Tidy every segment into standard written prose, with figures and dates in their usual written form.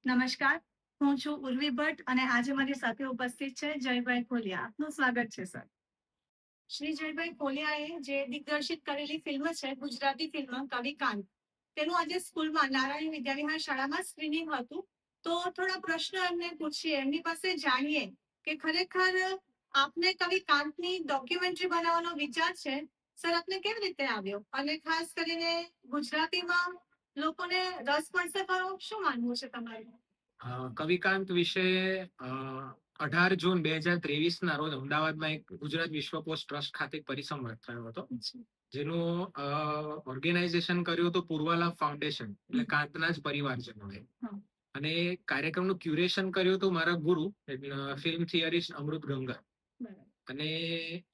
નમસ્કાર. હું છું ઉર્વી ભટ્ટ અને આજે મારી સાથે ઉપસ્થિત છે જયભાઈ ખોલિયા. આપનું સ્વાગત છે સર. શ્રી જયભાઈ ખોલિયાએ જે દિગ્દર્શિત કરેલી ફિલ્મ છે ગુજરાતી ફિલ્મ કવિકાંત, તેનું આજે સ્કૂલમાં નારાયણ વિદ્યાવિહાર શાળામાં સ્ક્રીનિંગ હતું. તો થોડા પ્રશ્નો એમને પૂછીએ, એમની પાસે જાણીએ કે ખરેખર આપને કવિકાંતની ડોક્યુમેન્ટરી બનાવવાનો વિચાર છે, સર આપને કેવી રીતે આવ્યો અને ખાસ કરીને ગુજરાતીમાં લોકોને રસ પડશે ખરો? શું માનવું છે તમારું? કવિકાંત વિશે 18 જૂન 2023 ના રોજ અમદાવાદમાં એક ગુજરાત વિશ્વકોશ ટ્રસ્ટ ખાતે એક પરિસંવાદ થયો હતો, જેનું ઓર્ગેનાઇઝેશન કર્યું હતું પૂર્વાલા ફાઉન્ડેશન, એટલે કાંતના જ પરિવારજનોએ. અને કાર્યક્રમનું ક્યુરેશન કર્યું હતું મારા ગુરુ ફિલ્મ થિયરિસ્ટ અમૃત ગંગા. અને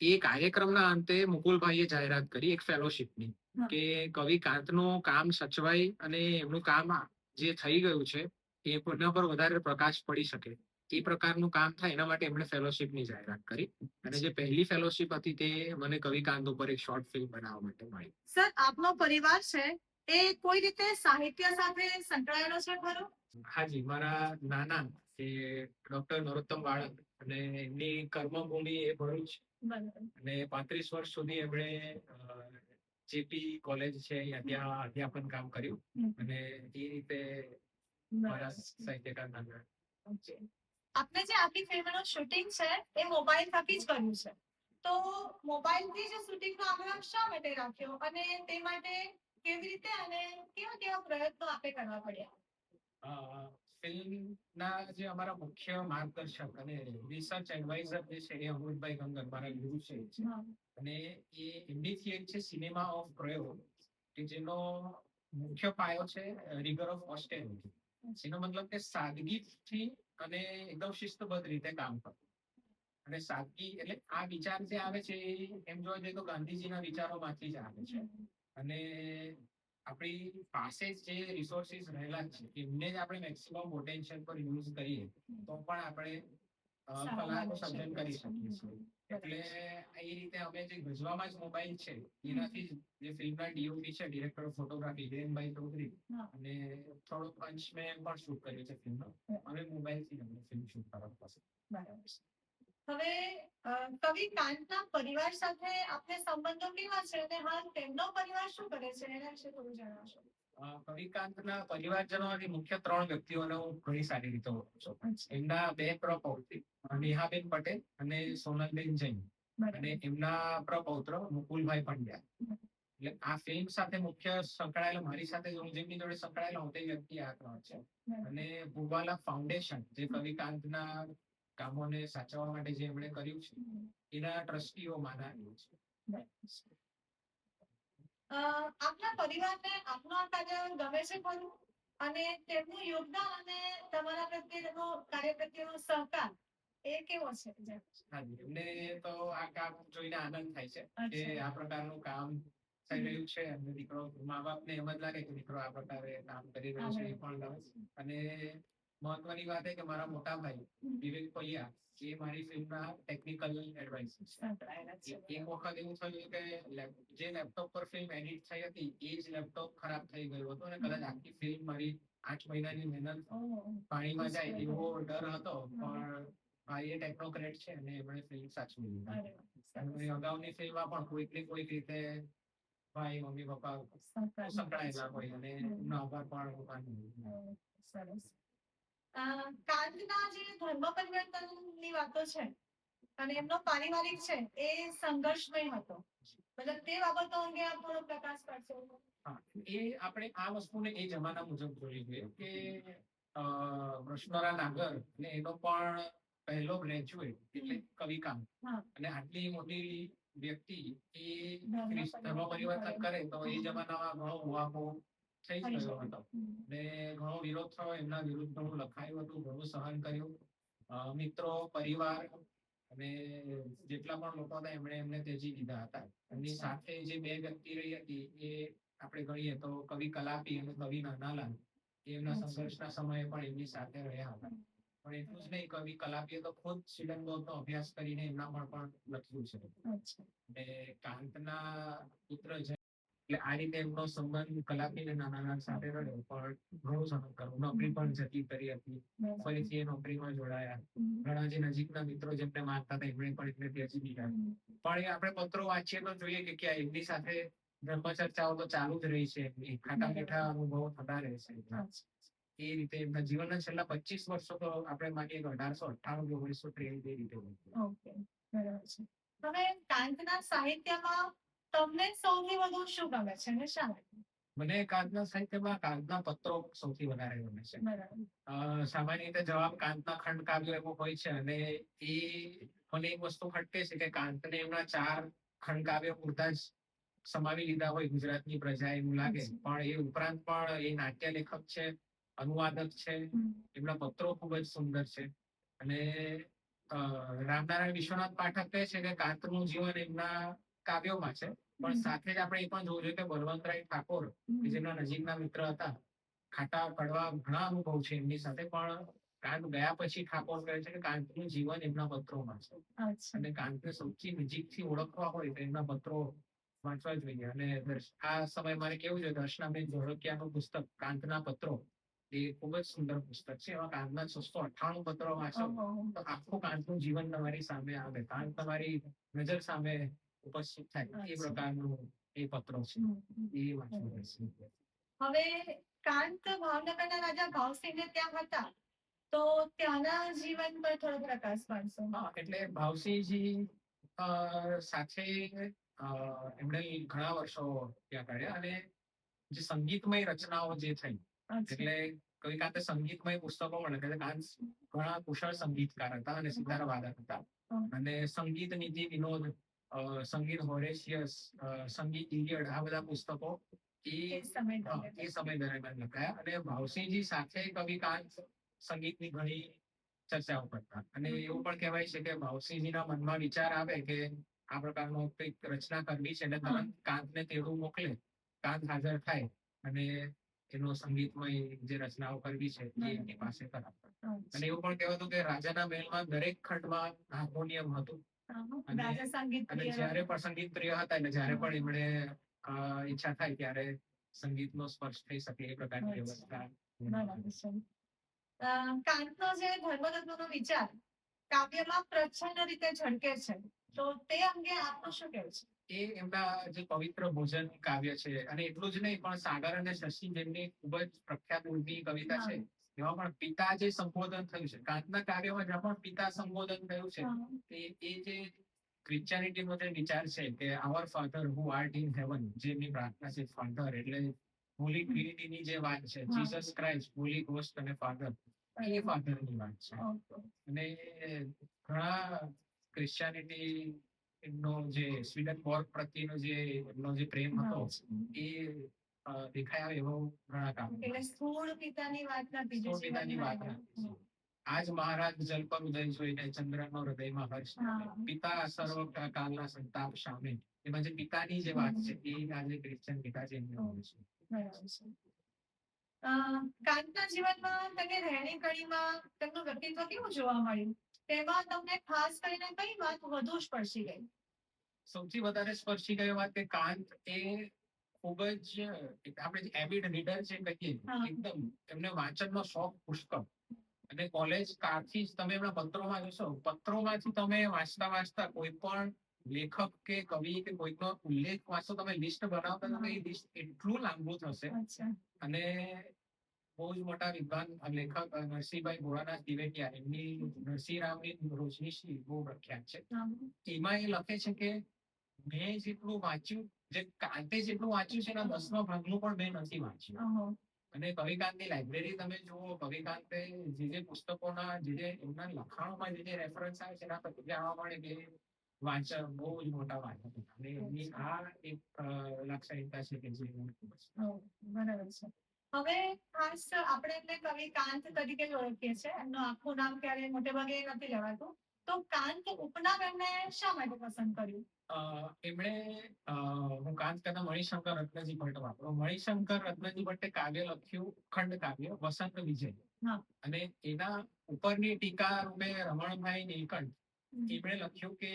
એ કાર્યક્રમના અંતે મુકુલભાઈએ જાહેરાત કરી એક ફેલોશિપની કે કવિકાંતનું કામ સચવાય અને એમનું કામ જે થઈ ગયું છે એના પર વધારે પ્રકાશ પડી શકે એ પ્રકારનું કામ થાય, એના માટે એમણે ફેલોશિપની જાહેરાત કરી. અને જે પહેલી ફેલોશિપ હતી તે મને કવિકાંત ઉપર એક શોર્ટ ફિલ્મ બનાવવા માટે મળી. સર, આપનો પરિવાર છે એ કોઈ રીતે સાહિત્ય સાથે સંકળાયેલો છે ખરો? હાજી, મારા નાના એ ડોક્ટર નરોત્તમ બાળક અને એમની કર્મભૂમિ એ ભરૂચ, અને 35 વર્ષ સુધી એમણે જેપી કોલેજ છે ત્યાં અધ્યાપન કામ કર્યું અને એ રીતે મારા સાહિત્યકાર નાના. આપને જે આખી ફિલ્મનું શૂટિંગ છે એ મોબાઈલ થકી જ કર્યું છે, તો મોબાઈલથી જે શૂટિંગનો આગ્રહ શા માટે રાખ્યો અને તે માટે કેવી રીતે અને કેવા કેવા પ્રયત્નો આપે કરવા પડ્યા? ફિલ્મના જે અમારા મુખ્ય માર્ગદર્શક અને રિસર્ચ એડવાઇઝર જે છે એ અમૃતભાઈ ગંગર મારા ગુરુ છે, અને એ એમની થિયરી છે સિનેમા ઓફ પ્રયોગ, કે જેનો મુખ્ય પાયો છે રિગર ઓફ ઓસ્ટેરિટી. એનો મતલબ કે સાદગીથી અને એકદમ શિસ્તબદ્ધ રીતે કામ કરવું. અને સાદગી એટલે આ વિચાર જે આવે છે એમ જોવા જઈએ તો ગાંધીજીના વિચારોમાંથી જ આવે છે. અને આપણી પાસે જે રિસોર્સિસ રહેલા છે એમને જ આપણે મેક્સિમમ પોટેન્શિયલ પર યુઝ કરીએ તો પણ આપણે કલાનું સર્જન કરી શકીએ છીએ. એટલે એ રીતે અમે જે ગજવામાં જ મોબાઈલ છે એનાથી જે ફિલ્મના ડીઓપી છે, ડિરેક્ટર ઓફ ફોટોગ્રાફી હિરેનભાઈ ચૌધરી, અને થોડો પંચ મેં પણ શૂટ કર્યું છે ફિલ્મ. અમે મોબાઈલથી અમે ફિલ્મ શૂટ કરવા પાસે. બરાબર. હવે કવિકાંતના પરિવાર સાથે આપને સંબંધો કેવા છે અને હાલ તેમનો પરિવાર શું કરે છે એના વિશે થોડું જણાવશો? કવિકાંતના પરિવારજનોમાંથી મુખ્ય 3 વ્યક્તિઓને હું ઘણી સારી રીતે ઓળખું છું. એમના 2 પ્રપૌત્રી, નેહાબેન પટેલ અને સોનલબેન જૈન, અને એમના પ્રપૌત્ર મુકુલભાઈ પંડ્યા. એટલે આ ફિલ્મ સાથે મુખ્ય સંકળાયેલો, મારી સાથે હું જેમની જોડે સંકળાયેલો હું તે વ્યક્તિ આ 3 છે. અને પૂર્વાલા ફાઉન્ડેશન જે કવિકાંતના કામોને સાચવવા માટે જે એમણે કર્યું છે એના ટ્રસ્ટીઓમાંના છે. આપના પરિવારને આપનો આ કાર્ય ગમે છે ખરું? અને તેમનું યોગદાન અને તમારા પ્રત્યેનો કાર્ય પ્રત્યેનો સહકાર એ કેવો છે? એમને તો આ કામ જોઈને આનંદ થાય છે કે આ પ્રકારનું કામ થઈ રહ્યું છે, અને દીકરો, મા બાપને એમ જ લાગે કે દીકરો આ પ્રકારે કામ કરી રહ્યો છે એ પણ ગમે. અને મહત્વની વાત એ કે મારા મોટા ભાઈ વિવેક પૈયા એ મારી ફિલ્મના ટેકનિકલ એડવાઇઝર છે. એક વખત એવું થયું કે જે લેપટોપ પર ફિલ્મ એડિટ થઈ હતી એ જ લેપટોપ ખરાબ થઈ ગયું હતું અને કદાચ આખી ફિલ્મ મારી 8 મહિનાની મહેનત પાણીમાં જાય એવો ડર હતો. પણ ભાઈ એ ટેકનોક્રેટ છે અને એમણે ફિલ્મ સાચવી લીધી. અગાઉની ફિલ્મમાં પણ કોઈક ને કોઈક રીતે ભાઈ, મમ્મી, પપ્પા સંકળાયેલા હોય અને એમનો આભાર પણ માનું. સરસ. કાંતના જે ધર્મ પરિવર્તનની વાતો છે અને એમનો પારિવારિક છે એ સંઘર્ષમય હતો, મતલબ તે બાબતો અંગે આપ થોડો પ્રકાશ પાડશો? એ આપણે આ વસ્તુને એ જમાના મુજબ જોઈ જોઈએ કે કૃષ્ણરા નાગર ને એનો પણ પહેલો ગ્રેજ્યુએટ એટલે કવિકાંત, અને આટલી મોટી વ્યક્તિ એ ધર્મ પરિવર્તન કરે તો એ જમાનામાં ઘણો ઉહાપો થઈ જ ગયો હતો ને ઘણો વિરોધ થયો, એમના વિરુદ્ધ ઘણું લખાયું હતું, ઘણું સહન કર્યું. મિત્રો, પરિવાર અને જેટલા પણ લોકો હતા એમણે એમને ત્યજી દીધા હતા. એમની સાથે જે 2 વ્યક્તિ રહી હતી એ આપણે ગણીએ તો કવિ કલાપી અને કવિ નાનાલાલ, એમના સંઘર્ષના સમયે પણ એમની સાથે રહ્યા હતા. પણ એટલું જ નહીં, કવિ કલાપીએ તો ખુદ સ્વીડનનો અભ્યાસ કરીને એમના પણ લખ્યું છે. અને કાંતના પુત્ર એટલે આ રીતે એમનો સંબંધ કલાપીને નાના સાથે રહ્યો, પણ ઘણું સહન કરવું. નોકરી પણ જતી કરી હતી, ફરીથી એ નોકરીમાં જોડાયા. ઘણા જે નજીકના મિત્રો જેમને માનતા હતા એમણે પણ એટલે ત્યજી દીધા. પણ એ આપણે પત્રો વાંચીએ તો જોઈએ કે ક્યાં એમની સાથે ધર્મચર્ચાઓ તો ચાલુ જ રહી છે, એમની ખાટા મીઠા અનુભવો થતા રહે છે. એ રીતે એમના જીવનના છેલ્લા 25 વર્ષો તો આપણે માનીએ કે 1898 કે 1913 એ રીતે હોય. ઓકે, બરાબર છે. હવે કાંતના સાહિત્યમાં તમને સૌથી વધુ શું ગમે છે અને શા માટે? મને કાંતના સાહિત્યમાં કાંતના પત્રો સૌથી વધારે ગમે છે. બરાબર. સામાન્ય રીતે જવાબ કાંતના ખંડ કાવ્યો એવો હોય છે, અને એ મને એક વસ્તુ ખટકે છે કે કાંતને એમના 4 ખંડ કાવ્યો પૂરતા જ સમાવી લીધા હોય ગુજરાતની પ્રજા, એવું લાગે. પણ એ ઉપરાંત પણ એ નાટ્ય લેખક છે, અનુવાદક છે, એમના પત્રો ખૂબ જ સુંદર છે. અને રામનારાયણ વિશ્વનાથ પાઠક કહે છે કે કાંતનું જીવન એમના કાવ્યોમાં છે, પણ સાથે જ આપણે એ પણ જોવું જોઈએ કે બળવંતરાય ઠાકોર કે જેમના નજીકના મિત્ર હતા, ખાટા કડવા ઘણા અનુભવ છે એમની સાથે, પણ કાંત ગયા પછી ઠાકોર કહે છે કે કાંતનું જીવન એમના પત્રોમાં છે. અને કાંતને સૌથી નજીકથી ઓળખવા હોય તો એમના પત્રો વાંચવા જોઈએ. અને આ સમય મારે કેવું જોઈએ, દર્શનાબેન ધોળકિયાનું પુસ્તક કાંતના પત્રો એ ખૂબ જ સુંદર પુસ્તક છે. એમાં કાંતના 698 પત્રો વાંચો તો આખું કાંતનું જીવન તમારી સામે આવે, કાંત તમારી નજર સામે ઉપસ્થિત થાય, એ પ્રકારનું એ પત્રો છે. એ વાંચવું પડશે. હવે કાંત ભાવનગરના રાજા ભાવસિંહને ત્યાં હતા, તો ત્યાંના જીવન પર થોડો પ્રકાશ પાડશો? એટલે ભાવસિંહજી સાથે એમણે ઘણા વર્ષો ત્યાં કર્યા, અને જે સંગીતમય રચનાઓ જે થઈ, એટલે કવિ કાંતે સંગીતમય પુસ્તકો પણ લખ્યા. કાંત ઘણા કુશળ સંગીતકાર હતા અને સિતાર વાદક હતા. અને સંગીત નીતિ વિનોદ, સંગીત હોરેશિયસ, સંગીત ઇલિયડ, આ બધા પુસ્તકો એ સમય દરમિયાન લખાયા. અને ભાવસિંહજી સાથે કવિ કાંત સંગીતની ઘણી ચર્ચાઓ કરતા. અને એવું પણ કહેવાય છે કે ભાવસિંહજીના મનમાં વિચાર આવે કે આ પ્રકારનો કંઈક રચના કરવી છે, એટલે તરત કાંતને તેડું મોકલે, કાંત હાજર થાય અને એનો સંગીતમય જે રચનાઓ કરવી છે એ એમની પાસે કરાવતા. અને એવું પણ કહેવાતું કે રાજાના મહેલમાં દરેક ખંડમાં હાર્મોનિયમ હતું, અને જ્યારે પણ સંગીત પ્રિય હતા, એટલે જ્યારે પણ એમણે ઈચ્છા થાય ત્યારે સંગીતનો સ્પર્શ થઈ શકે એ પ્રકારની વ્યવસ્થા. કાંતનો જે ધર્મતત્વનો વિચાર કાવ્યમાં પ્રચ્છન્ન રીતે ઝળકે છે, તો તે અંગે આપનું શું કહેવું છે? એ એમના જે પવિત્ર ભોજન કાવ્ય છે, અને એટલું જ નહીં પણ સાગર અને શશી જેમની ખૂબ જ પ્રખ્યાત ઉર્મી કવિતા છે, એમાં પણ પિતા જે સંબોધન થયું છે, કાંતના કાવ્યમાં જ્યાં પણ પિતા સંબોધન થયું છે, એ જે ક્રિશ્ચિયાનિટીનો જે વિચાર છે કે our father who art in heaven, જે એમની પ્રાર્થના છે, ફાધર એટલે હોલી ટ્રિનિટીની જે વાત છે, જીસસ ક્રાઇસ્ટ, હોલી ગોસ્ટ અને ફાધર, એ ફાધરની વાત છે. અને ઘણા ક્રિશ્ચિયાનિટી નો જે સ્વીડન બોર્ગ પ્રત્યેનો જે એમનો જે પ્રેમ હતો એ દેખાય આવે એવો ઘણા કામ. એટલે સ્થૂળ પિતાની વાત નથી, સ્થૂળ પિતાની વાત નથી. આજ મહારાજ જલ પર ઉદય જોઈને ચંદ્રનો હૃદયમાં હર્ષ, પિતા સર્વ કાલના સંતાપ સામે, એમાં જે પિતાની જે વાત છે એ આજે ક્રિશ્ચિયન પિતા છે એમની વાત છે. કાંતના જીવનમાં તમે રહેણી કડીમાં તેમનું વ્યક્તિત્વ કેવું જોવા મળ્યું, તેમાં તમને ખાસ કરીને કઈ વાત વધુ સ્પર્શી ગઈ? સૌથી વધારે સ્પર્શી ગઈ વાત કે કાંત એ ખૂબ જ આપણે એવિડ રીડર છે કહીએ, એકદમ એમને વાંચનનો શોખ પુષ્કળ. અને કોલેજ કાળથી જ તમે એમના પત્રોમાં જોશો, પત્રોમાંથી તમે વાંચતા વાંચતા કોઈ પણ લેખક કે કવિ કે કોઈનો ઉલ્લેખ વાંચો, તમે લિસ્ટ બનાવતા તો એ લિસ્ટ એટલું લાંબુ થશે. અને બહુ જ મોટા વિદ્વાન લેખક નરસિંહભાઈ ભોળાનાથ દિવેટિયા, એમની નરસિંહરામની રોજનીશી બહુ પ્રખ્યાત છે. એમાં એ લખે છે કે મેં જેટલું વાંચ્યું, જે કાંતે જેટલું વાંચ્યું છે એના 10મા ભાગનું પણ મેં નથી વાંચ્યું. અને કવિકાંતની લાઇબ્રેરી તમે જુઓ, કવિકાંતે જે પુસ્તકોના જે એમના લખાણોમાં જે રેફરન્સ આવે છે એના પરથી જાણવા મળે કે વાંચન બહુ જ મોટા વાંચક હતા. અને એમની આ એક લાક્ષણિકતા છે કે જે બરાબર છે. હવે ખાસ આપણે એમને કવિ કાંત તરીકે ઓળખીએ છીએ, એમનું આખું નામ ક્યારે મોટે ભાગે નથી લેવાતું, તો કાંત ઉપનામ એમને શા માટે પસંદ કર્યું? એમણે હું કાંત કરતા મણિશંકર રત્નજી ભટ્ટ વાપરો. મણિશંકર રત્નજી ભટ્ટે કાવ્ય લખ્યું, ખંડ કાવ્ય વસંત વિજય, અને એના ઉપરની ટીકા રૂપે રમણભાઈ નીલકંઠ એમણે લખ્યું કે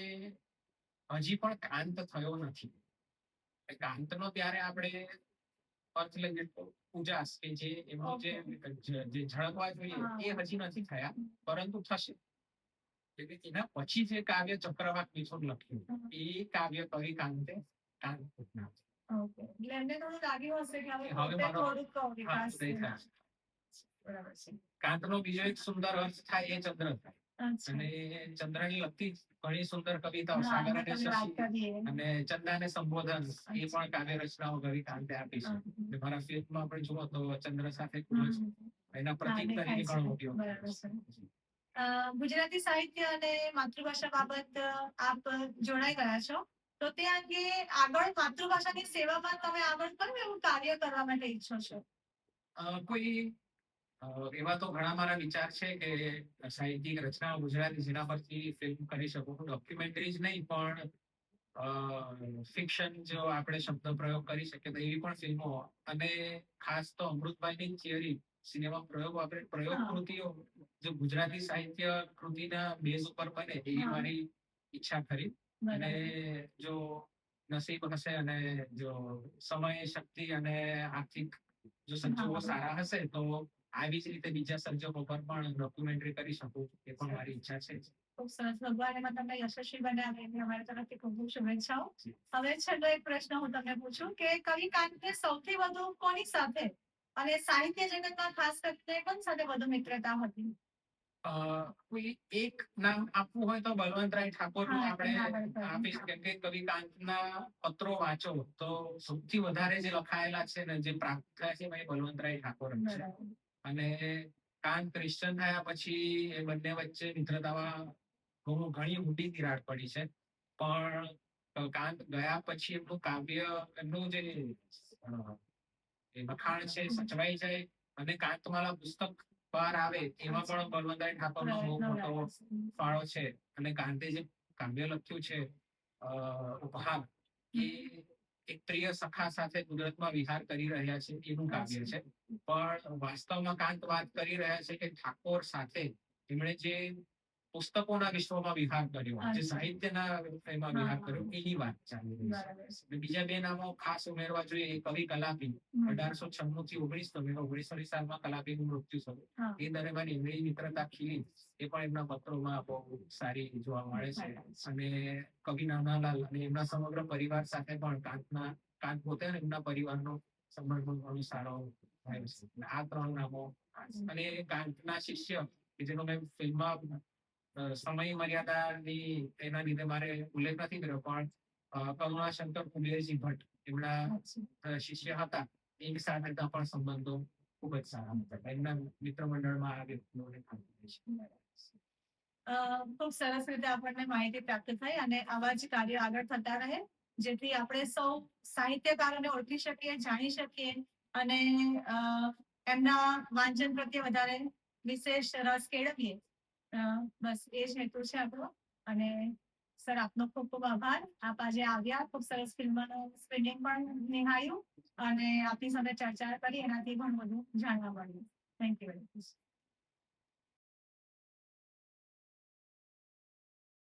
હજી પણ કાંત થયો નથી. કાંતનો ત્યારે આપણે અર્થ લઈએ તો ઉજાસ કે જે એમનું જે ઝળકવા જોઈએ એ હજી નથી થયા, પરંતુ થશે. એટલે એના પછી જે કાવ્ય ચક્રવાત મિથુન લખ્યું એ કાવ્ય કવિ કાંતે કાંત પૂર્ણ. ઓકે, એટલે એમને થોડું લાગ્યું હશે કે હવે હવે પોતે મારો થોડુંક વિકાસ ઉદય થાય. બરાબર છે. કાંતનો બીજો એક સુંદર અર્થ થાય એ ચંદ્ર થાય. અચ્છા. અને ચંદ્રની લગતી ઘણી સુંદર કવિતાઓ હા, સાગર એમાં અને તમે વાત શશી કરીએ. અને ચંદાને સંબોધન એ પણ કાવ્ય રચનાઓ કવિ કાંતે આપી છે. એટલે મારા ફિલ્મમાં પણ જુઓ તો ચંદ્ર સાથે ખૂબ જ એના પ્રતીક તરીકે ઘણો ઉપયોગ બરાબર છે. ગુજરાતી સાહિત્ય અને માતૃભાષા બાબત આપ જોડાઈ ગયા છો, તો તે અંગે આગળ માતૃભાષાની સેવામાં તમે આગળ પણ એવું કાર્ય કરવા માટે ઈચ્છો છો? કોઈ એવા તો ઘણા મારા વિચાર છે કે સાહિત્યિક રચનાઓ ગુજરાતી જેના પરથી ફિલ્મ કરી શકું. ડોક્યુમેન્ટરી જ નહીં પણ ફિક્શન જો આપણે શબ્દ પ્રયોગ કરી શકીએ તો એવી પણ ફિલ્મો, અને ખાસ તો અમૃતભાઈની થિયરી સિનેમા પ્રયોગ કૃતિઓ જો ગુજરાતી સાહિત્ય કૃતિના બેઝ ઉપર બને એવી મારી ઈચ્છા ખરી. અને જો નસીબ હશે અને જો સમય, શક્તિ અને આર્થિક જો સંજોગો સારા હશે તો આવી જ રીતે બીજા સર્જકો પર પણ ડોક્યુમેન્ટરી કરી શકું, એ પણ મારી ઈચ્છા છે. ખૂબ સરસ. ભગવાન એમાં તમને યશસ્વી બનાવે એની અમારી તરફથી ખૂબ ખૂબ શુભેચ્છાઓ. હવે છેલ્લો એક પ્રશ્ન હું તમને પૂછું કે કવિ કાંતને સૌથી વધુ કોની સાથે અને સાહિત્ય જગતમાં ખાસ કરીને કોની સાથે વધુ મિત્રતા હતી? કોઈ એક નામ આપવું હોય તો બલવંતરાય ઠાકોરનું આપણે આપીશ, કેમ કે કવિ કાંતના પત્રો વાંચો તો સૌથી વધારે જે લખાયેલા છે ને જે પ્રાપ્ત થયા છે એ બલવંતરાય ઠાકોર જ છે. અને કાંત ક્રિશ્ચન થયા પછી એ બંને વચ્ચે મિત્રતામાં ઘણી ઊંડી તિરાડ પડી છે. પણ કાંત ગયા પછી એમનું કાવ્ય, એમનું જે લખાણ છે સચવાઈ જાય અને કાંતમાલા પુસ્તક બહાર આવે એમાં પણ બલવંતરાય ઠાકોરનો બહુ મોટો ફાળો છે. અને કાંતે જે કાવ્ય લખ્યું છે ઉપહાર, એ એક પ્રિય સખા સાથે કુદરતમાં વિહાર કરી રહ્યા છે એનું કાવ્ય છે. પણ વાસ્તવમાં કાંત વાત કરી રહ્યા છે કે ઠાકોર સાથે એમણે જે પુસ્તકોના વિશ્વમાં વિહાર કર્યો, જે સાહિત્યના એમાં વિહાર કર્યો, એની વાત ચાલી રહી છે. બીજા બે નામો ખાસ ઉમેરવા જોઈએ. કવિ કલાપી 1896 થી 1919 સાલમાં કલાપીનું મૃત્યુ થયું. એ દરમિયાન એમની મિત્રતા ખીલી એ પણ એમના પત્રોમાં બહુ સારી જોવા મળે છે. અને કવિ નાનાલાલ અને એમના સમગ્ર પરિવાર સાથે પણ કાંત પોતે એમના પરિવારનો સંબંધ ઘણો સારો થયો છે. આ ત્રણ નામો અને કાંતના શિષ્ય કે જેનો મેં ફિલ્મમાં સમય મર્યાદાની એના લીધે મારે ઉલ્લેખ નથી કર્યો, પણ કરુણાશંકર કુબેરજી ભટ્ટ એમના શિષ્ય હતા. એની સાથે પણ સંબંધો ખૂબ જ સારા હતા. એમના મિત્ર મંડળમાં આ વ્યક્તિઓને ખૂબ સરસ રીતે આપણને માહિતી પ્રાપ્ત થઈ અને આવા જ કાર્ય આગળ થતા રહે, જેથી આપણે સૌ સાહિત્યકારોને ઓળખી શકીએ, જાણી શકીએ અને એમના વાંચન પ્રત્યે વધારે વિશેષ રસ કેળવીએ. બસ એ જ હેતુ છે આપણો. અને સર, આપનો ખૂબ ખૂબ આભાર. આપ આજે આવ્યા, ખૂબ સરસ ફિલ્મનું સ્ક્રીનિંગ પણ નિહાળ્યું અને આપની સાથે ચર્ચા કરી, એનાથી ઘણું બધું જાણવા મળ્યું. Thank you very much.